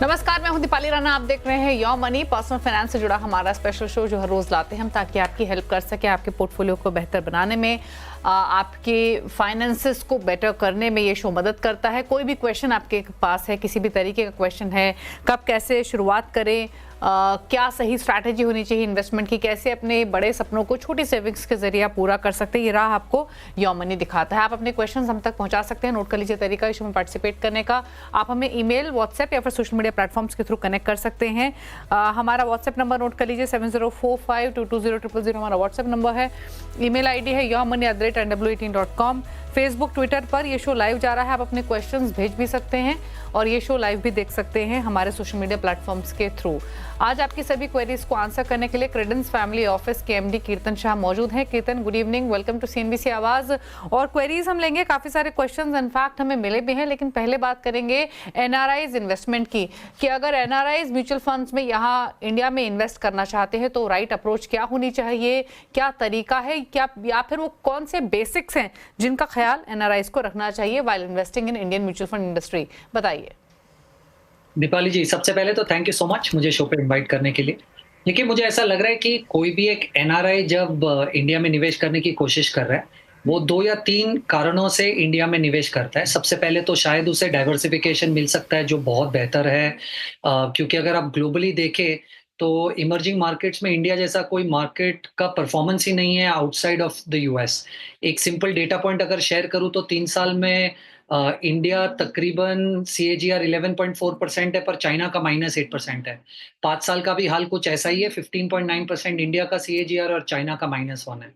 नमस्कार, मैं हूं दीपाली राणा। आप देख रहे हैं योर मनी, पर्सनल फाइनेंस से जुड़ा हमारा स्पेशल शो जो हर रोज लाते हैं हम, ताकि आपकी हेल्प कर सके आपके पोर्टफोलियो को बेहतर बनाने में, आपके फाइनेंसेस को बेटर करने में ये शो मदद करता है। कोई भी क्वेश्चन आपके पास है, किसी भी तरीके का क्वेश्चन है, कब कैसे शुरुआत करें, क्या सही स्ट्रैटेजी होनी चाहिए इन्वेस्टमेंट की, कैसे अपने बड़े सपनों को छोटी सेविंग्स के जरिए आप पूरा कर सकते हैं, ये राह आपको योर मनी दिखाता है। आप अपने क्वेश्चंस हम तक पहुंचा सकते हैं। नोट कर लीजिए तरीका इस शो में पार्टिसिपेट करने का। आप हमें ईमेल, व्हाट्सएप या फिर सोशल मीडिया प्लेटफॉर्म्स के थ्रू कनेक्ट कर सकते हैं। हमारा व्हाट्सएप नंबर नोट कर लीजिए 7045220000 हमारा व्हाट्सएप नंबर है। ईमेल आईडी है yourmoney@nw18.com। फेसबुक, ट्विटर पर ये शो लाइव जा रहा है। आप अपने क्वेश्चंस भेज भी सकते हैं और ये शो लाइव भी देख सकते हैं हमारे सोशल मीडिया प्लेटफॉर्म्स के थ्रू। आज आपकी सभी क्वेरीज को आंसर करने के लिए क्रेडेंस फैमिली ऑफिस के एमडी कीर्तन शाह मौजूद हैं। Kirtan, good evening, welcome to CNBC Awaaz. और क्वेरीज हम लेंगे, काफी सारे क्वेश्चंस इनफैक्ट हमें मिले भी हैं, लेकिन पहले बात करेंगे एनआरआईज इन्वेस्टमेंट की, कि अगर एनआरआईज म्यूचुअल फंड्स में यहाँ इंडिया में इन्वेस्ट करना चाहते हैं तो राइट अप्रोच क्या होनी चाहिए, क्या तरीका है, क्या या फिर वो कौन से बेसिक्स हैं जिनका ख्याल एनआरआईज को रखना चाहिए while investing in Indian mutual fund industry, बताइए। दीपाली जी, सबसे पहले तो थैंक यू सो मच मुझे शो पे इनवाइट करने के लिए। देखिए, मुझे ऐसा लग रहा है कि कोई भी एक एनआरआई जब इंडिया में निवेश करने की कोशिश कर रहा है, वो 2 या 3 कारणों से इंडिया में निवेश करता है। सबसे पहले तो शायद उसे डाइवर्सिफिकेशन मिल सकता है, जो बहुत बेहतर है। क्योंकि अगर आप ग्लोबली देखें, तो इमर्जिंग मार्केट्स में इंडिया जैसा कोई मार्केट का परफॉर्मेंस ही नहीं है आउटसाइड ऑफ द यूएस। एक सिंपल डेटा पॉइंट अगर शेयर करूँ तो 3 साल में इंडिया तकरीबन सीएजीआर 11.4% है, पर चाइना का -8% है। 5 साल का भी हाल कुछ ऐसा ही है, 15.9% इंडिया का सीएजीआर और चाइना का -1 है।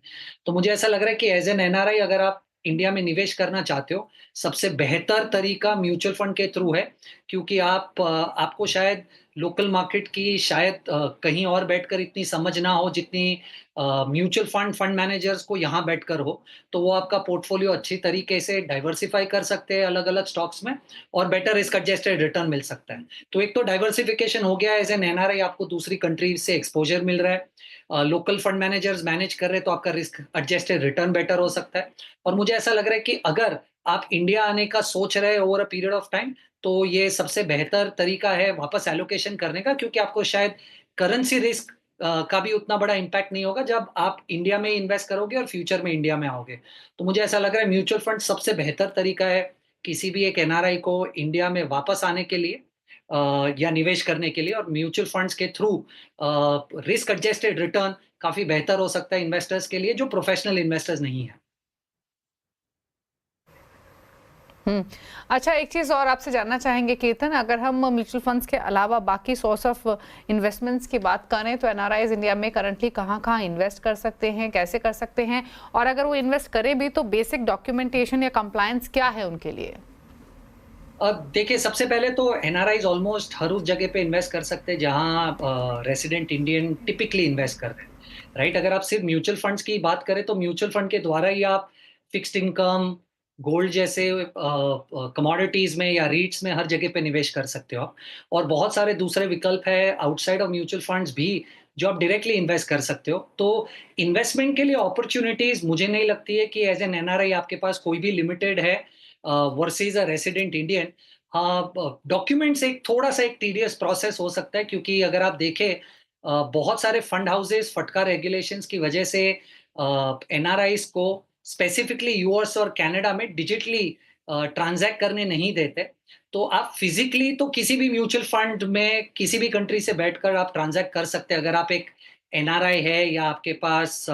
तो मुझे ऐसा लग रहा है कि एज़ एन एनआरआई अगर आप इंडिया में निवेश करना चाहते हो, सबसे बेहतर तरीका म्यूचुअल फंड के थ्रू है, क्योंकि आपको शायद लोकल मार्केट की शायद कहीं और बैठकर इतनी समझ ना हो जितनी म्यूचुअल फंड मैनेजर्स को यहाँ बैठकर हो। तो वो आपका पोर्टफोलियो अच्छी तरीके से डाइवर्सिफाई कर सकते हैं अलग-अलग स्टॉक्स में, और बेटर रिस्क एडजस्टेड रिटर्न मिल सकता है। तो एक तो डाइवर्सिफिकेशन हो गया, एज़ एन एनआरआई आपको दूसरी कंट्रीज से एक्सपोज़र मिल रहा है। लोकल फंड मैनेजर्स मैनेज कर रहे हैं तो आपका रिस्क एडजस्टेड रिटर्न बेटर हो सकता है। और मुझे ऐसा लग रहा है कि अगर आप इंडिया आने का सोच रहे हैं over a period of time, तो ये सबसे बेहतर तरीका है वापस एलोकेशन करने का, क्योंकि आपको शायद करेंसी रिस्क का भी उतना बड़ा इम्पैक्ट नहीं होगा जब आप इंडिया में इन्वेस्ट करोगे और फ्यूचर में इंडिया में आओगे। तो मुझे ऐसा लग रहा है म्यूचुअल फंड सबसे बेहतर तरीका है किसी भी एक एनआरआई को इंडिया में वापस आने के लिए, या निवेश करने के लिए। और म्यूचुअल फंड्स के थ्रू रिस्क एडजस्टेड रिटर्न काफ़ी बेहतर हो सकता है इन्वेस्टर्स के लिए जो प्रोफेशनल इन्वेस्टर्स नहीं हैं। हम्म। अच्छा, एक चीज और आपसे जानना चाहेंगे कीर्तन, अगर हम म्यूचुअल फंड्स के अलावा बाकी सोर्स ऑफ इन्वेस्टमेंट्स की बात करें तो एनआरआईज इंडिया में करंटली कहाँ कहाँ इन्वेस्ट कर सकते हैं, कैसे कर सकते हैं, और अगर वो इन्वेस्ट करें भी तो बेसिक डॉक्यूमेंटेशन या कंप्लायंस क्या है उनके लिए? देखिए, सबसे पहले तो एनआरआईज़ ऑलमोस्ट हर उस जगह पे इन्वेस्ट कर सकते हैं जहाँ रेसिडेंट इंडियन टिपिकली इन्वेस्ट करते हैं, राइट? अगर आप सिर्फ म्यूचुअल फंड्स की बात करें तो म्यूचुअल फंड के द्वारा ही आप फिक्स्ड इनकम, गोल्ड जैसे कमोडिटीज़ में या रीट्स में हर जगह पे निवेश कर सकते हो आप। और बहुत सारे दूसरे विकल्प हैं आउटसाइड ऑफ म्यूचुअल फंड्स भी, जो आप डायरेक्टली इन्वेस्ट कर सकते हो। तो इन्वेस्टमेंट के लिए अपॉर्च्युनिटीज़ मुझे नहीं लगती है कि एज़ एन एनआरआई आपके पास कोई भी लिमिटेड है वर्सेस अ रेसिडेंट इंडियन। हाँ, डॉक्यूमेंट्स एक थोड़ा-सा एक टीडियस प्रोसेस हो सकता है, क्योंकि अगर आप देखें बहुत सारे फंड हाउसेस फटका रेगुलेशंस की वजह से एनआरआईज़ को स्पेसिफिकली यूएस और कनाडा में डिजिटली ट्रांज़ैक्ट करने नहीं देते। तो आप फिज़िकली तो किसी भी म्यूचुअल फंड में किसी भी कंट्री से बैठकर आप ट्रांज़ैक्ट कर सकते हैं। अगर आप एक एनआरआई है या आपके पास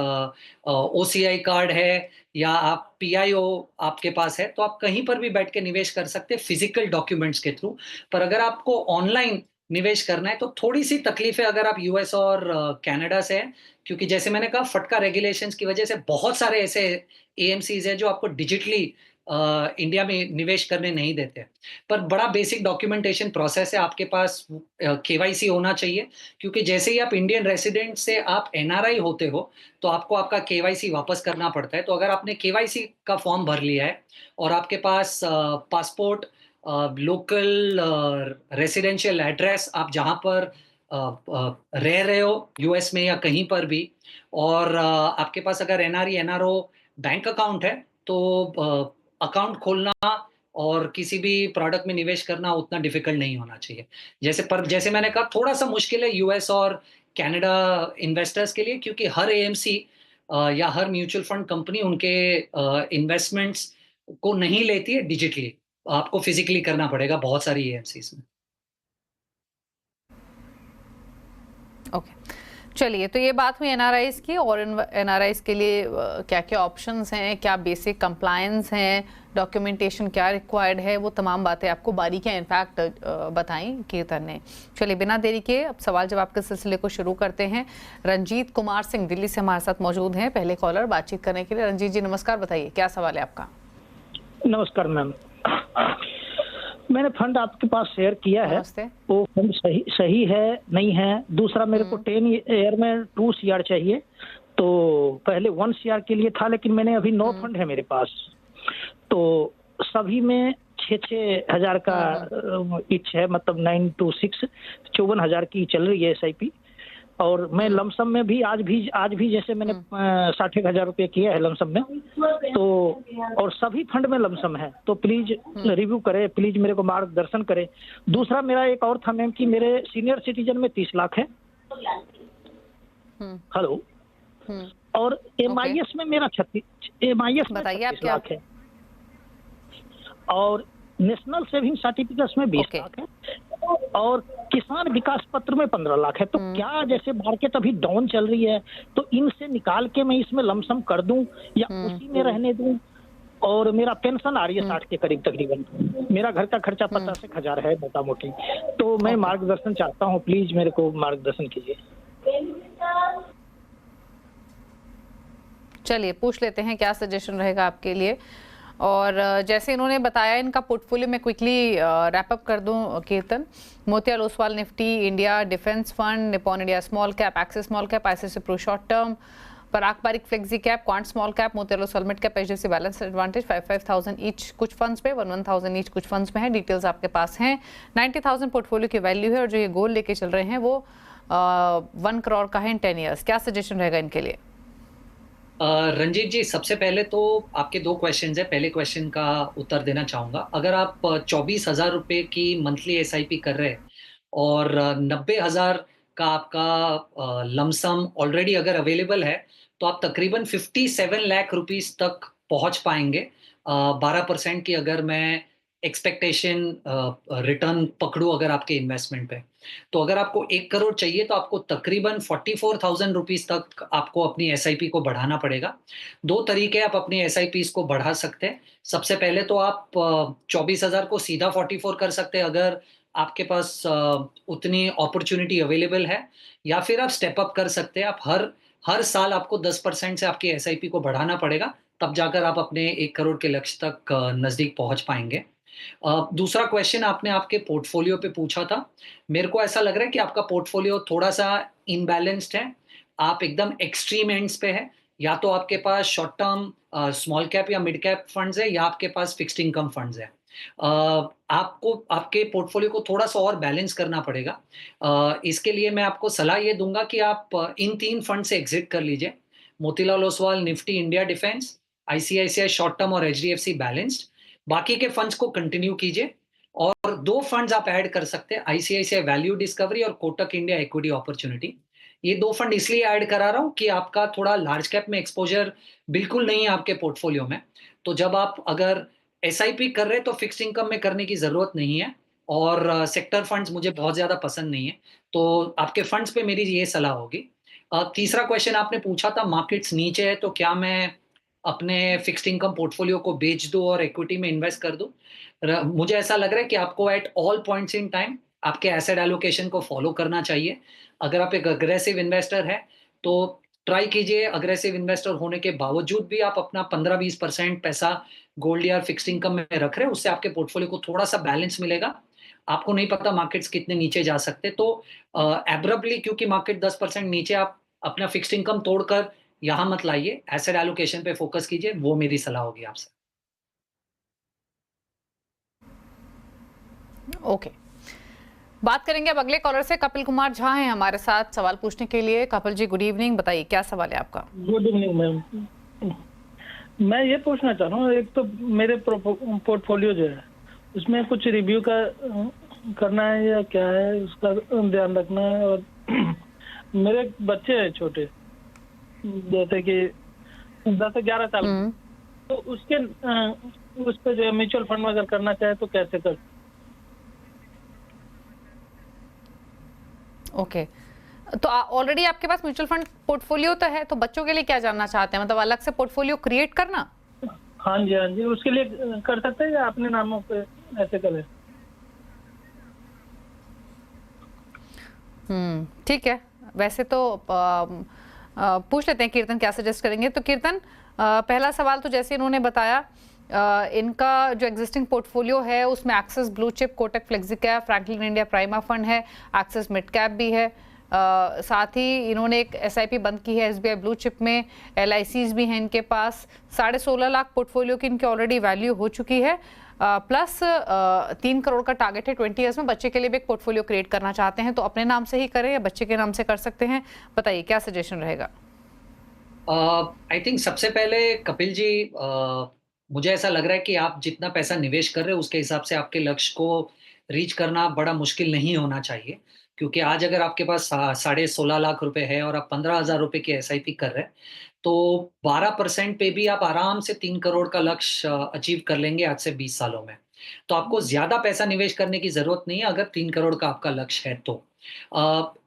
ओसीआई कार्ड है या आप पीआईओ आपके पास है, तो आप कहीं पर भी बैठ के निवेश कर सकते हैं फिजिकल डॉक्यूमेंट्स के थ्रू। पर अगर आपको ऑनलाइन निवेश करना है तो थोड़ी-सी तकलीफ है अगर आप यूएस और कनाडा से हैं, क्योंकि जैसे मैंने कहा फटका रेगुलेशंस की वजह से बहुत सारे ऐसे एएमसीज़ हैं जो आपको डिजिटली इंडिया में निवेश करने नहीं देते। पर बड़ा बेसिक डॉक्यूमेंटेशन प्रोसेस है, आपके पास केवाईसी होना चाहिए, क्योंकि जैसे ही आप इंडियन रेसिडेंट से आप एनआरआई होते हो, तो आपको आपका केवाईसी वापस करना पड़ता है। तो अगर आपने केवाईसी का फॉर्म भर लिया है और आपके पास पासपोर्ट, लोकल रेसिडेंशियल एड्रेस, आप जहाँ पर रह रहे हो यूएस में या कहीं पर भी, और आपके पास अगर एनआरई एनआरओ बैंक अकाउंट है, तो अकाउंट खोलना और किसी भी प्रोडक्ट में निवेश करना उतना डिफिकल्ट नहीं होना चाहिए। जैसे मैंने कहा थोड़ा-सा मुश्किल है यूएस और कनाडा इन्वेस्टर्स के लिए, क्योंकि हर एएमसी या हर म्यूचुअल फंड कंपनी उनके इन्वेस्टमेंट्स को नहीं लेती है डिजिटली। आपको फिजिकली करना पड़ेगा बहुत सारी एएमसीज़ में। ओके, चलिए, तो ये बात हुई एनआरआईज की। और एनआरआईज के लिए क्या-क्या ऑप्शंस हैं, क्या बेसिक कंप्लायंस हैं, डॉक्यूमेंटेशन क्या रिक्वायर्ड है, वो तमाम बातें आपको बारीकियां इनफैक्ट बताई कीर्तन ने। चलिए, बिना देरी के अब सवाल जवाब के सिलसिले को शुरू करते हैं। रंजीत कुमार सिंह दिल्ली से हमारे साथ मौजूद हैं, पहले कॉलर बातचीत करने के लिए। रंजीत जी नमस्कार, बताइए क्या सवाल है आपका। नमस्कार मैम, मैंने फंड आपके पास शेयर किया है, वो फंड सही है नहीं है। दूसरा, मेरे को 10 ईयर में 2 CR चाहिए, तो पहले 1 CR के लिए था, लेकिन मैंने अभी 9 फंड है मेरे पास, तो सभी में 6-6 हजार का इच है, मतलब 9 to 6 54 हजार की चल रही है SIP। और मैं लमसम में भी आज भी जैसे मैंने 60 हजार रुपये किया है लमसम में, तो और सभी फंड में लमसम है, तो प्लीज रिव्यू करे, प्लीज मेरे को मार्गदर्शन करे। दूसरा, मेरा एक और था मैम कि मेरे सीनियर सिटीजन में 30 लाख है, हेलो, और MIS में मेरा 36 लाख है, और नेशनल सेविंग सर्टिफिकेट्स में 20 लाख है, और किसान विकास पत्र में 15 लाख है। तो क्या, जैसे मार्केट अभी डाउन चल रही है, तो इनसे निकाल के मैं इसमें लमसम कर दूं या उसी में रहने दूं? और मेरा पेंशन आ रही है 60 के करीब तकरीबन, मेरा घर का खर्चा 50 हजार है मोटा मोटी, तो मैं मार्गदर्शन चाहता हूँ, प्लीज मेरे को मार्गदर्शन कीजिए। चलिए, पूछ लेते हैं क्या सजेशन रहेगा आपके लिए। और जैसे इन्होंने बताया, इनका पोर्टफोलियो में क्विकली रैप अप कर दूं Kirtan. Motilal Oswal Nifty India defence fund, Nippon India small cap, Axis small cap, ICICI Pru short term, Parag Parikh flexi cap, Quant small cap, Motilal Oswal mid cap, HDFC balance advantage 5,000 each कुछ फंड्स पे, 1,000 each कुछ funds में है। Details आपके पास हैं। 90,000 portfolio की value है, और जो ये गोल लेके चल रहे हैं वो 1 करोड़ का है इन 10 ईयर्स। क्या सजेशन रहेगा इनके लिए? रंजीत जी, सबसे पहले तो आपके 2 क्वेश्चंस है। पहले क्वेश्चन का उत्तर देना चाहूँगा। अगर आप 24,000 रुपये की मंथली SIP कर रहे हैं और 90,000 का आपका लमसम ऑलरेडी अगर अवेलेबल है, तो आप तकरीबन 57 लाख रुपीस तक पहुंच पाएंगे। 12% की अगर मैं एक्सपेक्टेशन रिटर्न पकड़ूं अगर आपके इन्वेस्टमेंट पे, तो अगर आपको 1 करोड़ चाहिए तो आपको तकरीबन 44,000 रुपीस तक आपको अपनी SIP को बढ़ाना पड़ेगा। 2 तरीके आप अपनी SIPs को बढ़ा सकते हैं। सबसे पहले तो आप 24,000 को सीधा 44 कर सकते हैं अगर आपके पास उतनी अपॉर्चुनिटी अवेलेबल है, या फिर आप स्टेप अप कर सकते हैं। आप हर साल आपको 10% से आपकी SIP को बढ़ाना पड़ेगा, तब जाकर आप अपने 1 करोड़ के लक्ष्य तक नज़दीक पहुँच पाएँगे। दूसरा क्वेश्चन आपने आपके पोर्टफोलियो पे पूछा था। मेरे को ऐसा लग रहा है कि आपका पोर्टफोलियो थोड़ा-सा इम्बैलेंस्ड है। आप एकदम एक्सट्रीम एंड्स पे है। या तो आपके पास शॉर्ट टर्म स्मॉल कैप या मिड कैप फंड्स है, या आपके पास फिक्स्ड इनकम फंड्स है। आपको आपके पोर्टफोलियो को थोड़ा-सा और बैलेंस करना पड़ेगा। इसके लिए मैं आपको सलाह ये दूँगा कि आप इन 3 फंड से एग्ज़िट कर लीजिए। Motilal Oswal Nifty India defence, ICICI short term और HDFC बैलेंस्ड। बाकी के फंड्स को कंटिन्यू कीजिए, और 2 फंड्स आप ऐड कर सकते हैं, ICICI वैल्यू डिस्कवरी और कोटक इंडिया इक्विटी अपॉर्चुनिटी। ये 2 फंड इसलिए ऐड करा रहा हूँ कि आपका थोड़ा लार्ज कैप में एक्सपोज़र बिल्कुल नहीं है आपके पोर्टफोलियो में। तो जब आप अगर SIP कर रहे हैं तो फिक्स्ड इनकम में करने की ज़रूरत नहीं है, और सेक्टर फंड्स मुझे बहुत ज़्यादा पसंद नहीं है। तो आपके फंड्स पे मेरी ये सलाह होगी। तीसरा क्वेश्चन आपने पूछा था, मार्केट्स नीचे है तो क्या मैं अपने फिक्स्ड इनकम पोर्टफोलियो को बेच दूं और इक्विटी में इन्वेस्ट कर दूं? मुझे ऐसा लग रहा है कि आपको at all points in time आपके एसेट एलोकेशन को फॉलो करना चाहिए। अगर आप एक अग्रेसिव इन्वेस्टर है तो ट्राई कीजिए, अग्रेसिव इन्वेस्टर होने के बावजूद भी आप अपना 15-20% पैसा गोल्ड या फिक्स्ड इनकम में रख रहे हैं, उससे आपके पोर्टफोलियो को थोड़ा सा बैलेंस मिलेगा। आपको नहीं पता मार्केट्स कितने नीचे जा सकते, तो एब्रप्टली क्योंकि मार्केट 10% नीचे, आप अपना फिक्स्ड इनकम तोड़कर यहाँ मत लाइए, एसेट एलोकेशन पे फोकस कीजिए। वो मेरी सलाह होगी आपसे। ओके, बात करेंगे अब अगले कॉलर से। कपिल कुमार झा हैं हमारे साथ सवाल पूछने के लिए। कपिल जी गुड इवनिंग, बताइए क्या सवाल है आपका। गुड इवनिंग मैम, मैं ये पूछना चाह रहा हूँ, एक तो मेरे पोर्टफोलियो जो है इसमें कुछ रिव्यू का करना है या क्या है, उसका ध्यान रखना है। और मेरे बच्चे हैं छोटे, जैसे कि 10 से 11 साल के, तो उस पे जो है म्यूचुअल फंड में अगर करना चाहे तो कैसे कर? ओके, तो ऑलरेडी आपके पास म्यूचुअल फंड पोर्टफोलियो तो है, तो बच्चों के लिए क्या जानना चाहते हैं, मतलब अलग से पोर्टफोलियो क्रिएट करना? हाँ जी, हाँ जी, उसके लिए कर सकते हैं या अपने नामों पे ऐसे करें? ठीक है, वैसे तो पूछ लेते हैं कीर्तन क्या सजेस्ट करेंगे। तो कीर्तन, पहला सवाल तो जैसे इन्होंने बताया, इनका जो एग्जिस्टिंग पोर्टफोलियो है उसमें axis blue chip, Kotak flexi cap, Franklin India prima fund है, एक्सिस मिड कैप भी है, साथ ही इन्होंने एक SIP बंद की है SBI ब्लू चिप में, LICs भी हैं इनके पास, 16.5 लाख पोर्टफोलियो की इनकी ऑलरेडी वैल्यू हो चुकी है, प्लस 3 करोड़ का टारगेट है 20 ईयर्स में। बच्चे के लिए भी एक पोर्टफोलियो क्रिएट करना चाहते हैं, तो अपने नाम से ही करें या बच्चे के नाम से कर सकते हैं, बताइए क्या सजेशन रहेगा? आई थिंक सबसे पहले कपिल जी, मुझे ऐसा लग रहा है कि आप जितना पैसा निवेश कर रहे हो उसके हिसाब से आपके लक्ष्य को रीच करना बड़ा मुश्किल नहीं होना चाहिए, क्योंकि आज अगर आपके पास 16.5 लाख रुपए है और आप 15,000 रुपए की SIP कर रहे हैं, तो 12% पे भी आप आराम से 3 करोड़ का लक्ष्य अचीव कर लेंगे आज से 20 सालों में। तो आपको ज्यादा पैसा निवेश करने की जरूरत नहीं है अगर 3 करोड़ का आपका लक्ष्य है तो।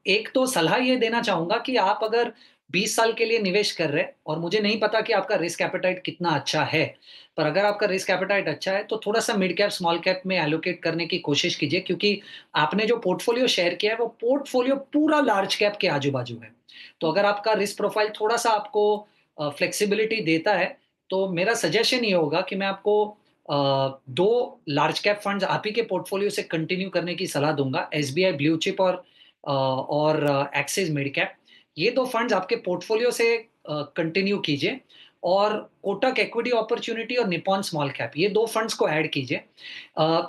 एक तो सलाह ये देना चाहूंगा कि आप अगर 20 साल के लिए निवेश कर रहे हैं, और मुझे नहीं पता कि आपका रिस्क एपेटाइट कितना अच्छा है, पर अगर आपका रिस्क एपेटाइट अच्छा है तो थोड़ा सा मिड कैप स्मॉल कैप में एलोकेट करने की कोशिश कीजिए, क्योंकि आपने जो पोर्टफोलियो शेयर किया है वो पोर्टफोलियो पूरा लार्ज कैप के आजू बाजू है। तो अगर आपका रिस्क प्रोफाइल थोड़ा सा आपको फ्लेक्सिबिलिटी देता है, तो मेरा सजेशन ये होगा कि मैं आपको 2 लार्ज कैप फंड्स आप ही के पोर्टफोलियो से कंटिन्यू करने की सलाह दूंगा, SBI ब्लू चिप और एक्सिस मिड कैप। ये 2 फंड्स आपके पोर्टफोलियो से कंटिन्यू कीजिए, और कोटक इक्विटी अपॉर्चुनिटी और निप्पॉन स्मॉल कैप, ये 2 फंड्स को ऐड कीजिए।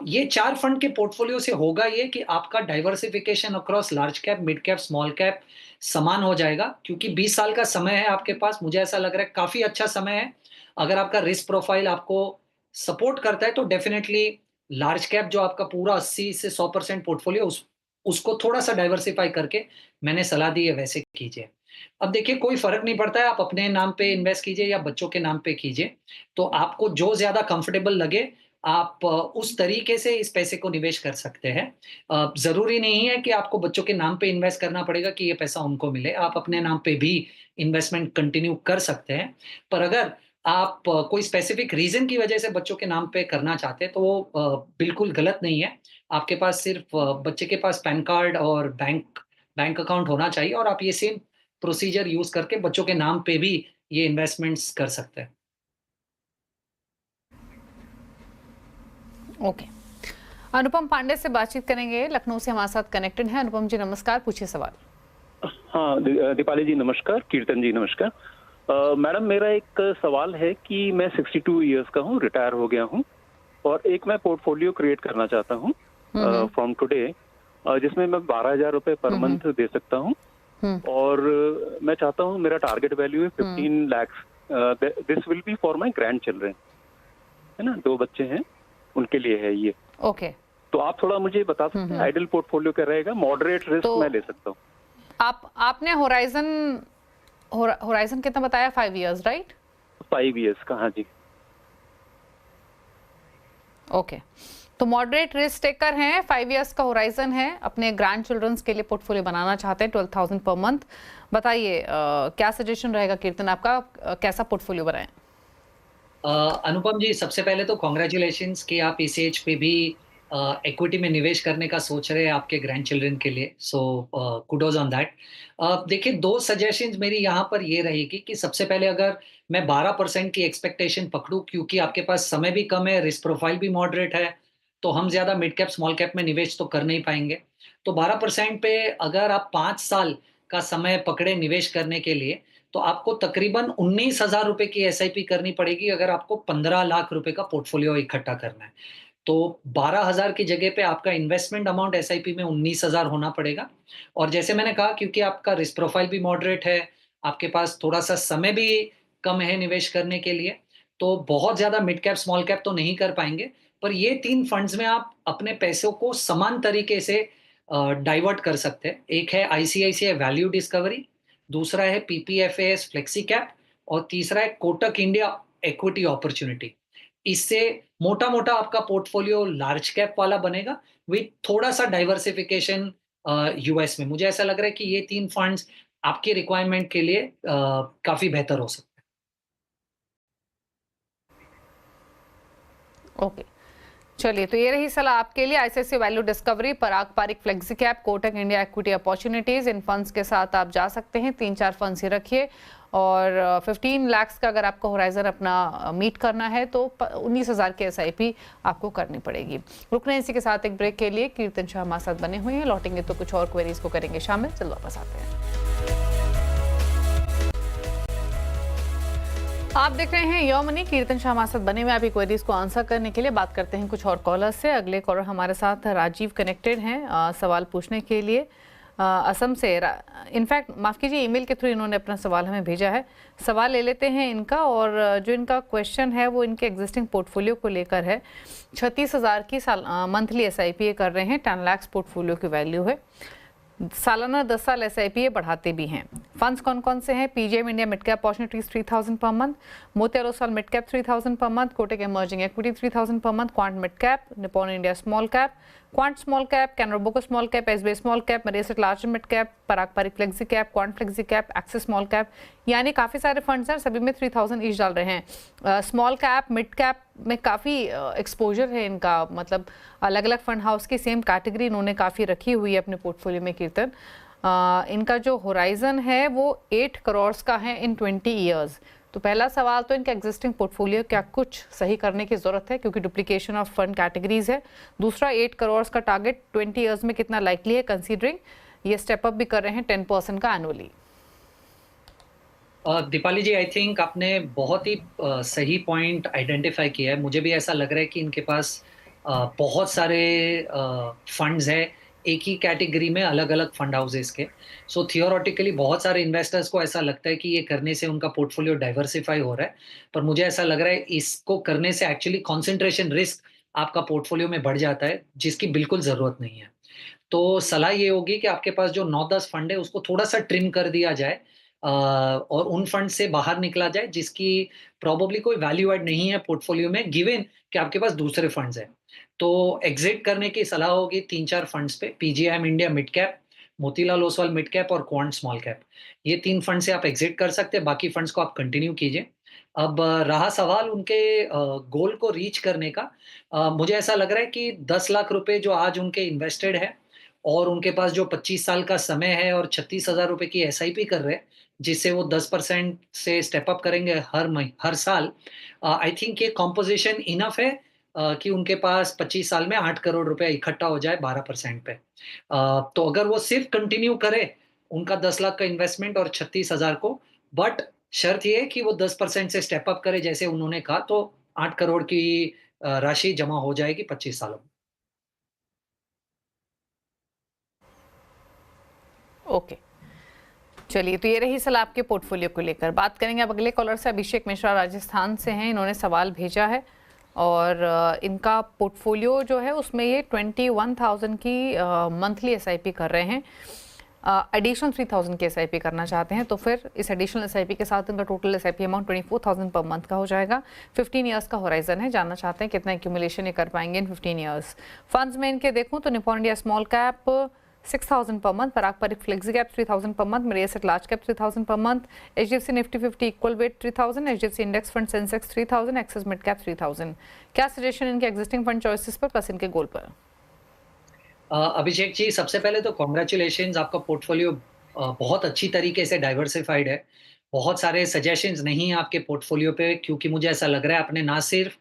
ये 4 फंड के पोर्टफोलियो से होगा ये कि आपका diversification across large cap, mid cap, small cap समान हो जाएगा, क्योंकि 20 साल का समय है आपके पास। मुझे ऐसा लग रहा है काफी अच्छा समय है। अगर आपका रिस्क प्रोफाइल आपको सपोर्ट करता है तो डेफिनेटली लार्ज कैप जो आपका पूरा 80 से 100% पोर्टफोलियो, उसको थोड़ा सा डाइवर्सिफाई करके मैंने सलाह दी है वैसे कीजिए। अब देखिए, कोई फ़र्क नहीं पड़ता है आप अपने नाम पे इन्वेस्ट कीजिए या बच्चों के नाम पे कीजिए। तो आपको जो ज़्यादा कंफर्टेबल लगे, आप उस तरीके से इस पैसे को निवेश कर सकते हैं। ज़रूरी नहीं है कि आपको बच्चों के नाम पे इन्वेस्ट करना पड़ेगा कि ये पैसा उनको मिले। आप अपने नाम पे भी इन्वेस्टमेंट कंटिन्यू कर सकते हैं। पर अगर आप कोई स्पेसिफिक रीज़न की वजह से बच्चों के नाम पे करना चाहते हैं, तो वो बिल्कुल गलत नहीं है। आपके पास सिर्फ़ बच्चे के पास पैन कार्ड और बैंक अकाउंट होना चाहिए, और आप ये सेम प्रोसीजर यूज करके बच्चों के नाम पे भी ये इन्वेस्टमेंट्स कर सकते हैं। ओके, अनुपम पांडे से बातचीत करेंगे, लखनऊ से हमारे साथ कनेक्टेड हैं। अनुपम जी नमस्कार, पूछिए सवाल। हाँ, दीपाली जी नमस्कार, कीर्तन जी नमस्कार। मैडम, मेरा एक सवाल है कि मैं 62 इयर्स का हूँ, रिटायर हो गया हूँ, और एक मैं पोर्टफोलियो क्रिएट करना चाहता हूँ फ्रॉम टुडे, जिसमें मैं 12,000 रुपए पर मंथ दे सकता हूँ, और मैं चाहता हूँ मेरा टारगेट वैल्यू है 15 lakh. This will be for my grand children, है ना, 2 बच्चे हैं, उनके लिए है ये। ओके, तो आप थोड़ा मुझे बता सकते हैं आइडियल पोर्टफोलियो क्या रहेगा? मॉडरेट रिस्क तो मैं ले सकता हूँ। आपने होराइजन कितना बताया? 5 इयर्स, राइट? 5 इयर्स का, हाँ जी। ओके, तो मॉडरेट रिस्क टेकर हैं, 5 इयर्स का होराइजन है, अपने ग्रैंड चिल्ड्रंस के लिए पोर्टफोलियो बनाना चाहते हैं 12,000 पर मंथ। बताइए क्या सजेशन रहेगा कीर्तन आपका, कैसा पोर्टफोलियो बनाएं? अनुपम जी, सबसे पहले तो कॉन्ग्रेचुलेशंस कि आप इस एज पे भी इक्विटी में निवेश करने का सोच रहे हैं आपके ग्रैंड चिल्ड्रन के लिए। So kudos on that. देखिए, 2 सजेशंस मेरी यहाँ पर ये रहेगी कि सबसे पहले अगर मैं 12% की एक्सपेक्टेशन पकड़ूं, क्योंकि आपके पास समय भी कम है, रिस्क प्रोफाइल भी मॉडरेट है, तो हम ज़्यादा मिड कैप स्मॉल कैप में निवेश तो कर नहीं पाएंगे। तो 12% पे अगर आप 5 साल का समय पकड़े निवेश करने के लिए, तो आपको तकरीबन 19,000 रुपए की SIP करनी पड़ेगी अगर आपको 15 लाख रुपए का पोर्टफोलियो इकट्ठा करना है। तो 12,000 की जगह पे आपका इन्वेस्टमेंट अमाउंट SIP में 19,000 होना पड़ेगा। और जैसे मैंने कहा, क्योंकि आपका रिस्क प्रोफाइल भी मॉडरेट है, आपके पास थोड़ा सा समय भी कम है निवेश करने के लिए, तो बहुत ज़्यादा मिड कैप स्मॉल कैप तो नहीं कर पाएंगे, पर ये 3 फंड्स में आप अपने पैसों को समान तरीके से डाइवर्ट कर सकते हैं। एक है आईसीआईसीआई वैल्यू डिस्कवरी, दूसरा है पीपीएफएस फ्लेक्सी कैप और तीसरा है कोटक इंडिया इक्विटी अपॉर्चुनिटी। इससे मोटा-मोटा आपका पोर्टफोलियो लार्ज कैप वाला बनेगा विथ थोड़ा-सा डाइवर्सिफिकेशन यूएस में। मुझे ऐसा लग रहा है कि ये 3 फंड्स आपकी रिक्वायरमेंट के लिए काफ़ी बेहतर हो सकते हैं। ओके, चलिए तो ये रही सलाह आपके लिए। ICICI value discovery, Parag Parikh flexi cap, Kotak India equity opportunities, इन फंड्स के साथ आप जा सकते हैं। 3-4 फंड्स ही रखिए और 15 लाख का अगर आपको होराइजन अपना मीट करना है तो 19,000 की एसआईपी आपको करनी पड़ेगी। रुक रहे हैं इसी के साथ एक ब्रेक के लिए। कीर्तन शाह हमारे साथ बने हुए हैं, लौटेंगे तो कुछ और क्वेरीज को करेंगे शामिल। चलो वापस आते हैं। आप देख रहे हैं यो मनी, कीर्तन शाह हमारे साथ बने हुए आपकी क्वेरीज को आंसर करने के लिए। बात करते हैं कुछ और कॉलर्स से। अगले कॉलर हमारे साथ राजीव कनेक्टेड हैं सवाल पूछने के लिए असम से। इनफैक्ट माफ़ कीजिए, ईमेल के थ्रू इन्होंने अपना सवाल हमें भेजा है। सवाल ले लेते हैं इनका, और जो इनका क्वेश्चन है वो इनके एग्जिस्टिंग पोर्टफोलियो को लेकर है। 36,000 की मंथली एसआईपी कर रहे हैं, 10 लाख पोर्टफोलियो की वैल्यू है। सालाना 10 साल एसआईपी बढ़ाते भी हैं। फंड्स कौन कौन से हैं? PGIM India mid cap opportunities 3,000 per month, Motilal Oswal mid cap 3,000 per month, Kotak emerging equity 3,000 per month, Quant mid cap, Nippon India small cap, Quant small cap, Canara bank small cap, SBI small cap, Mirae Asset large mid cap, Parag Parikh flexi cap, Quant flexi cap, Axis small cap, यानी काफ़ी सारे funds हैं, सभी में 3,000 each डाल रहे हैं। Small cap mid cap में काफ़ी एक्सपोजर है इनका, मतलब अलग अलग फंड हाउस की सेम कैटेगरी इन्होंने काफ़ी रखी हुई है अपने पोर्टफोलियो में। कीर्तन, इनका जो होराइजन है वो 8 करोड़ का है इन 20 ईयर्स। तो पहला सवाल तो इनका एग्जिस्टिंग पोर्टफोलियो क्या कुछ सही करने की ज़रूरत है, क्योंकि डुप्लीकेशन ऑफ फंड कैटेगरीज है। दूसरा, 8 करोड़ का टारगेट 20 ईयर्स में कितना लाइकली है, कंसीडरिंग ये स्टेप अप भी कर रहे हैं 10% का annually. Deepali ji, I think आपने बहुत ही सही पॉइंट आइडेंटिफाई किया है। मुझे भी ऐसा लग रहा है कि इनके पास बहुत सारे फंड्स हैं एक ही कैटेगरी में, अलग अलग फंड हाउसेस के। सो थियोरेटिकली बहुत सारे इन्वेस्टर्स को ऐसा लगता है कि ये करने से उनका पोर्टफोलियो डाइवर्सिफाई हो रहा है, पर मुझे ऐसा लग रहा है इसको करने से एक्चुअली कॉन्सेंट्रेशन रिस्क आपका पोर्टफोलियो में बढ़ जाता है, जिसकी बिल्कुल ज़रूरत नहीं है। तो सलाह ये होगी कि आपके पास जो 9-10 फंड है उसको थोड़ा-सा ट्रिम कर दिया जाए और उन फंड से बाहर निकला जाए जिसकी प्रोबेबली कोई वैल्यू ऐड नहीं है पोर्टफोलियो में, गिवन कि आपके पास दूसरे फंड्स हैं। तो एग्जिट करने की सलाह होगी 3-4 फंड्स पे, PGIM India mid cap, Motilal Oswal mid cap और क्वांट स्मॉल कैप। ये 3 फंड से आप एग्जिट कर सकते हैं, बाकी फंड्स को आप कंटिन्यू कीजिए। अब रहा सवाल उनके गोल को रीच करने का, मुझे ऐसा लग रहा है कि 10 लाख रुपए जो आज उनके इन्वेस्टेड है और उनके पास जो 25 साल का समय है और 36,000 रुपए की एसआईपी कर रहे हैं, जिससे वो 10% से स्टेप अप करेंगे हर साल। आई थिंक ये कॉम्पोजिशन इनफ है कि उनके पास 25 साल में 8 करोड़ रुपए इकट्ठा हो जाए 12% पे। तो अगर वो सिर्फ कंटिन्यू करे उनका 10 लाख का इन्वेस्टमेंट और 36,000 को, बट शर्त ये है कि वो 10% से स्टेप अप करे जैसे उन्होंने कहा, तो 8 करोड़ की राशि जमा हो जाएगी 25 सालों में। ओके, चलिए तो ये रही सलाह आपके पोर्टफोलियो को लेकर। बात करेंगे अब अगले कॉलर से। अभिषेक मिश्रा राजस्थान से हैं, इन्होंने सवाल भेजा है और इनका पोर्टफोलियो जो है उसमें ये 21,000 की मंथली एसआईपी कर रहे हैं, एडिशनल 3,000 की एसआईपी करना चाहते हैं। तो फिर इस एडिशनल एसआईपी के साथ इनका total SIP amount 24,000 per month का हो जाएगा। 15 ईयर्स का होराइजन है, जानना चाहते हैं कितना एक्यूमुलेशन ये कर पाएंगे इन 15 ईयर्स। फंड्स में इनके देखूँ तो Nippon India small cap 6,000 per month, Parag Parikh flexi cap 3,000 per month, Mirae Asset large cap 3,000 per month, HDFC Nifty 50 equal weight 3,000, HDFC index fund Sensex 3,000, Axis mid cap 3,000। क्या सजेशन इनके एग्जिस्टिंग फंड चॉइसेस पर plus इनके goal पर? अभिषेक जी, सबसे पहले तो congratulations, आपका portfolio बहुत अच्छी तरीके से डाइवर्सिफाइड है। बहुत सारे सजेशंस नहीं है आपके पोर्टफोलियो पे, क्योंकि मुझे ऐसा लग रहा है आपने ना सिर्फ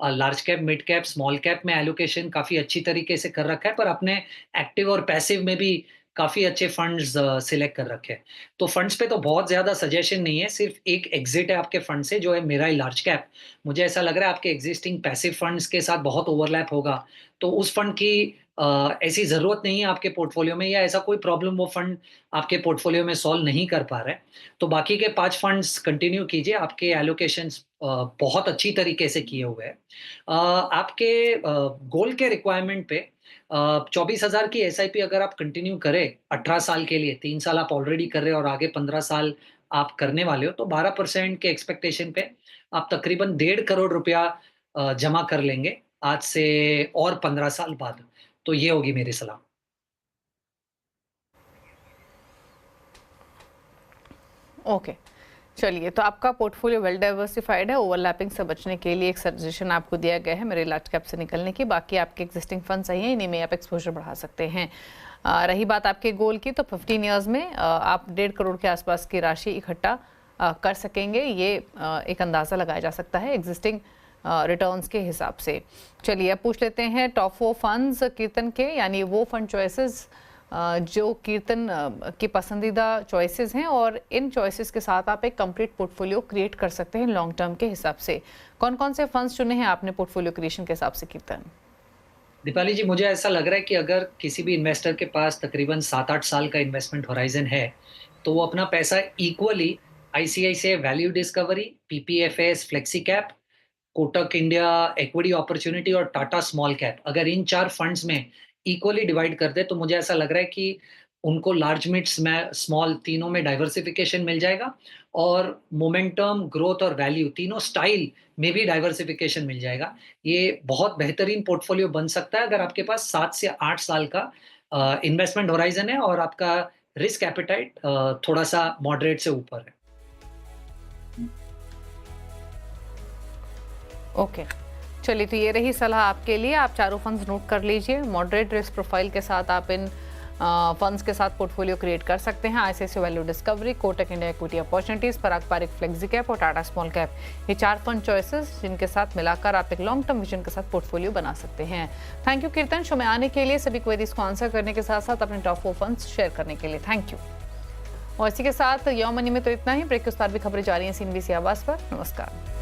large cap, mid cap, small cap में एलोकेशन काफ़ी अच्छी तरीके से कर रखा है, पर आपने एक्टिव और पैसिव में भी काफ़ी अच्छे फंड्स सिलेक्ट कर रखे हैं। तो फंड्स पे तो बहुत ज़्यादा सजेशन नहीं है, सिर्फ एक एग्जिट है आपके फंड से जो है मेरा ही लार्ज कैप। मुझे ऐसा लग रहा है आपके एग्जिस्टिंग पैसिव फंड्स के साथ बहुत ओवरलैप होगा, तो उस फंड की ऐसी ज़रूरत नहीं है आपके पोर्टफोलियो में, या ऐसा कोई प्रॉब्लम वो फंड आपके पोर्टफोलियो में सॉल्व नहीं कर पा रहा है, तो बाकी के 5 फंड्स कंटिन्यू कीजिए, आपके एलोकेशंस बहुत अच्छी तरीके से किए हुए हैं। आपके गोल के रिक्वायरमेंट पे 24,000 की एसआईपी अगर आप कंटिन्यू करें 18 साल के लिए, 3 साल आप ऑलरेडी कर रहे हो और आगे 15 साल आप करने वाले हो, तो 12% के एक्सपेक्टेशन पे आप तकरीबन 1.5 करोड़ रुपया जमा कर लेंगे आज से और 15 साल बाद। तो ये होगी मेरी सलाह। ओके, चलिए, तो आपका पोर्टफोलियो वेल डाइवर्सिफाइड है। ओवरलैपिंग से बचने के लिए एक सजेशन आपको दिया गया है मेरे लार्ज कैप से निकलने की। बाकी आपके एग्जिस्टिंग फंड सही है, इन्हीं में आप एक्सपोजर बढ़ा सकते हैं। रही बात आपके गोल की, तो 15 ईयर्स में आप 1.5 करोड़ के आसपास की राशि इकट्ठा कर सकेंगे, ये एक अंदाज़ा लगाया जा सकता है एग्जिस्टिंग रिटर्न्स के हिसाब से। चलिए, अब पूछ लेते हैं टॉप 4 फंड्स कीर्तन के, यानी वो फंड चॉइसेस जो कीर्तन की पसंदीदा चॉइसेस हैं, और इन चॉइसेस के साथ आप एक कंप्लीट पोर्टफोलियो क्रिएट कर सकते हैं लॉन्ग टर्म के हिसाब से। कौन कौन से फंड्स चुने हैं आपने पोर्टफोलियो क्रिएशन के हिसाब से कीर्तन? दीपाली जी, मुझे ऐसा लग रहा है कि अगर किसी भी इन्वेस्टर के पास तकरीबन 7-8 साल का इन्वेस्टमेंट होराइजन है, तो वो अपना पैसा equally ICICI value discovery, PPFS flexi cap, Kotak India equity opportunity और टाटा स्मॉल कैप, अगर इन 4 फंड्स में इक्वली डिवाइड कर दे, तो मुझे ऐसा लग रहा है कि उनको लार्ज मिड स्मॉल तीनों में डाइवर्सिफिकेशन मिल जाएगा, और मोमेंटम, ग्रोथ और वैल्यू तीनों स्टाइल में भी डाइवर्सिफिकेशन मिल जाएगा। ये बहुत बेहतरीन पोर्टफोलियो बन सकता है अगर आपके पास 7 से 8 साल का इन्वेस्टमेंट होराइजन है और आपका रिस्क एपेटाइट थोड़ा सा मॉडरेट से ऊपर है। ओके, चलिए, तो ये रही सलाह आपके लिए। आप चारों फंड्स नोट कर लीजिए। मॉडरेट रिस्क प्रोफाइल के साथ आप इन फंड्स के साथ पोर्टफोलियो क्रिएट कर सकते हैं। ICICI value discovery, Kotak India equity opportunities, पारंपरिक फ्लेक्सी कैप और टाटा स्मॉल कैप, ये 4 फंड चॉइसेस जिनके साथ मिलाकर आप एक लॉन्ग टर्म विजन के साथ पोर्टफोलियो बना सकते हैं। थैंक यू कीर्तन, शो में आने के लिए, सभी क्वेरीज को आंसर करने के साथ साथ अपने टॉप 4 फंड्स शेयर करने के लिए थैंक यू। और इसी के साथ यो मनी में तो इतना ही। ब्रेक के उस पार भी खबरें जारी हैं CNBC आवाज पर। नमस्कार।